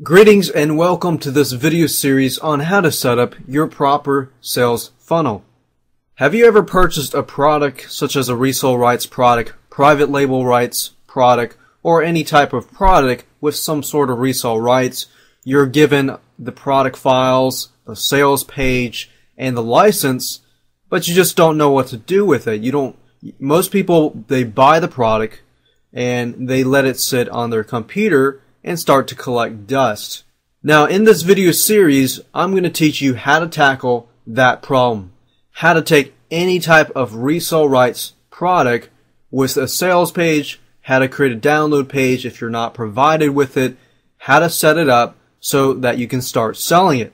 Greetings and welcome to this video series on how to set up your proper sales funnel. Have you ever purchased a product such as a resale rights product, private label rights product, or any type of product with some sort of resale rights? You're given the product files, the sales page, and the license, but you just don't know what to do with it. Most people, they buy the product and they let it sit on their computer and start to collect dust. Now in this video series, I'm going to teach you how to tackle that problem. How to take any type of resale rights product with a sales page, how to create a download page if you're not provided with it, how to set it up so that you can start selling it.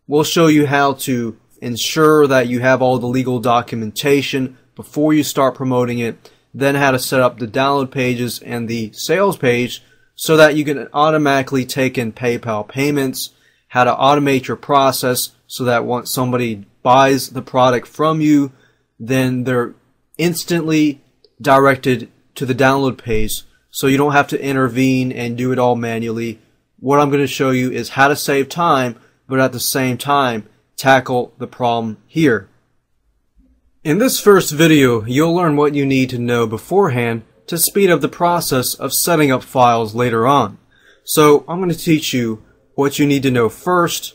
We'll show you how to ensure that you have all the legal documentation before you start promoting it, then how to set up the download pages and the sales page so that you can automatically take in PayPal payments, how to automate your process so that once somebody buys the product from you, then they're instantly directed to the download page so you don't have to intervene and do it all manually. What I'm going to show you is how to save time, but at the same time tackle the problem here. In this first video, you'll learn what you need to know beforehand to speed up the process of setting up files later on. So I'm going to teach you what you need to know first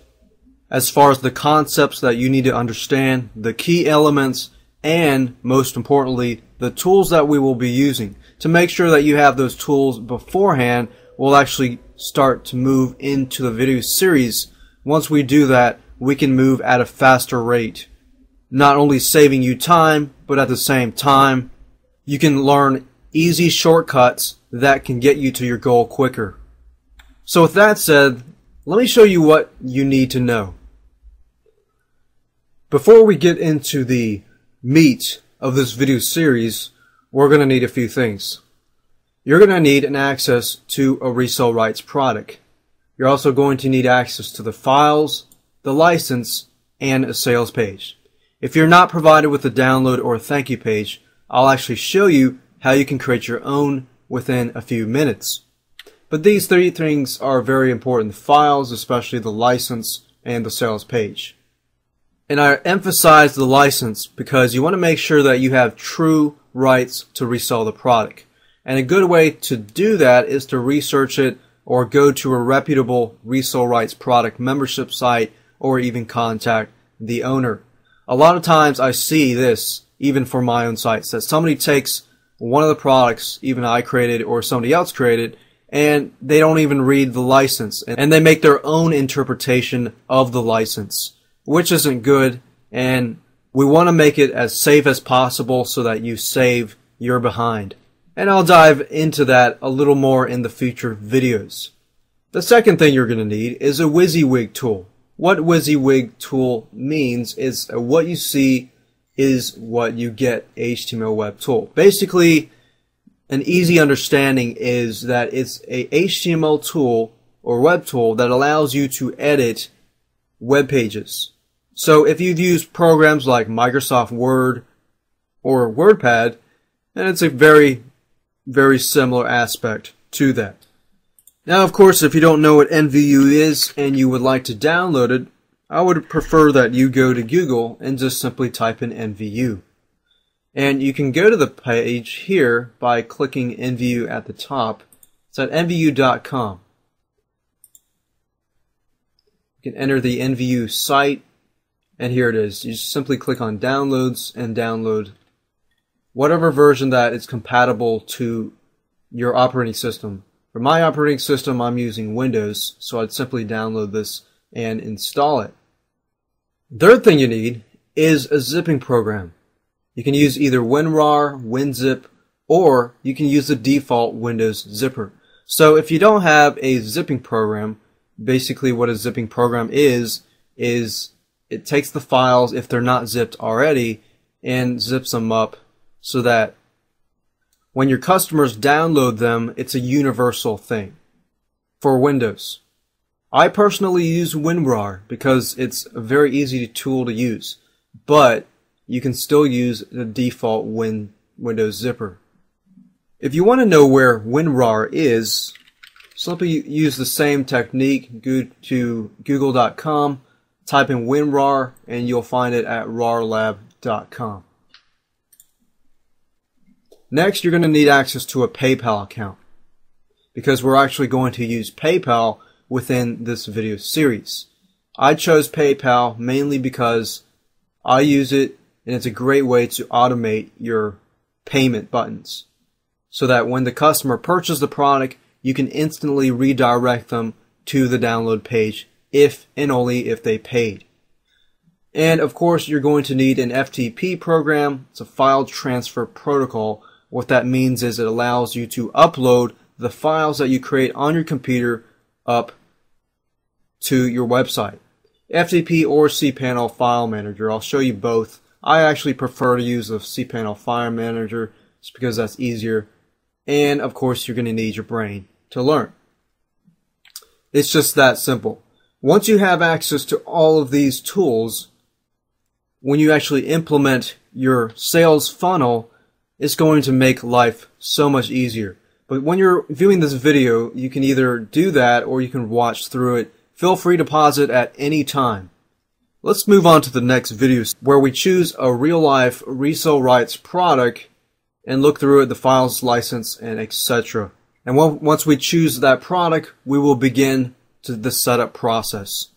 as far as the concepts that you need to understand, the key elements, and most importantly, the tools that we will be using. To make sure that you have those tools beforehand, we'll actually start to move into the video series. Once we do that, we can move at a faster rate, not only saving you time, but at the same time, you can learn easy shortcuts that can get you to your goal quicker. So with that said, let me show you what you need to know. Before we get into the meat of this video series, we're going to need a few things. You're going to need an access to a resale rights product. You're also going to need access to the files, the license, and a sales page. If you're not provided with a download or a thank you page, I'll actually show you how you can create your own within a few minutes. But these three things are very important: the files, especially the license, and the sales page. And I emphasize the license because you want to make sure that you have true rights to resell the product. And a good way to do that is to research it or go to a reputable resale rights product membership site or even contact the owner. A lot of times I see this, even for my own sites, that somebody takes one of the products, even I created or somebody else created, and they don't even read the license, and they make their own interpretation of the license, which isn't good. And we want to make it as safe as possible so that you save your behind. And I'll dive into that a little more in the future videos. The second thing you're going to need is a WYSIWYG tool. What WYSIWYG tool means is what you see is what you get HTML web tool. Basically, an easy understanding is that it's a HTML tool or web tool that allows you to edit web pages. So if you've used programs like Microsoft Word or WordPad, then it's a very, very similar aspect to that. Now, of course, if you don't know what NVU is and you would like to download it, I would prefer that you go to Google and just simply type in NVU. And you can go to the page here by clicking NVU at the top. It's at nvu.com. You can enter the NVU site, and here it is. You just simply click on Downloads and download whatever version that is compatible to your operating system. For my operating system, I'm using Windows, so I'd simply download this and install it. Third thing you need is a zipping program. You can use either WinRAR, WinZip, or you can use the default Windows zipper. So if you don't have a zipping program, basically what a zipping program is it takes the files, if they're not zipped already, and zips them up so that when your customers download them, it's a universal thing for Windows. I personally use WinRAR because it's a very easy tool to use, but you can still use the default Windows zipper. If you want to know where WinRAR is, Simply use the same technique. Go to google.com, type in WinRAR, and you'll find it at rarlab.com. Next, you're going to need access to a PayPal account, because we're actually going to use PayPal within this video series. I chose PayPal mainly because I use it, and it's a great way to automate your payment buttons, so that when the customer purchases the product, you can instantly redirect them to the download page if and only if they paid. And of course, you're going to need an FTP program. It's a file transfer protocol. What that means is it allows you to upload the files that you create on your computer up to your website. FTP or cPanel File Manager. I'll show you both. I actually prefer to use the cPanel File Manager just because that's easier. And of course, you're going to need your brain to learn. It's just that simple. Once you have access to all of these tools, when you actually implement your sales funnel, it's going to make life so much easier. But when you're viewing this video, you can either do that or you can watch through it. Feel free to pause it at any time. Let's move on to the next video where we choose a real-life resale rights product and look through it, the files, license, and etc. And once we choose that product, we will begin the setup process.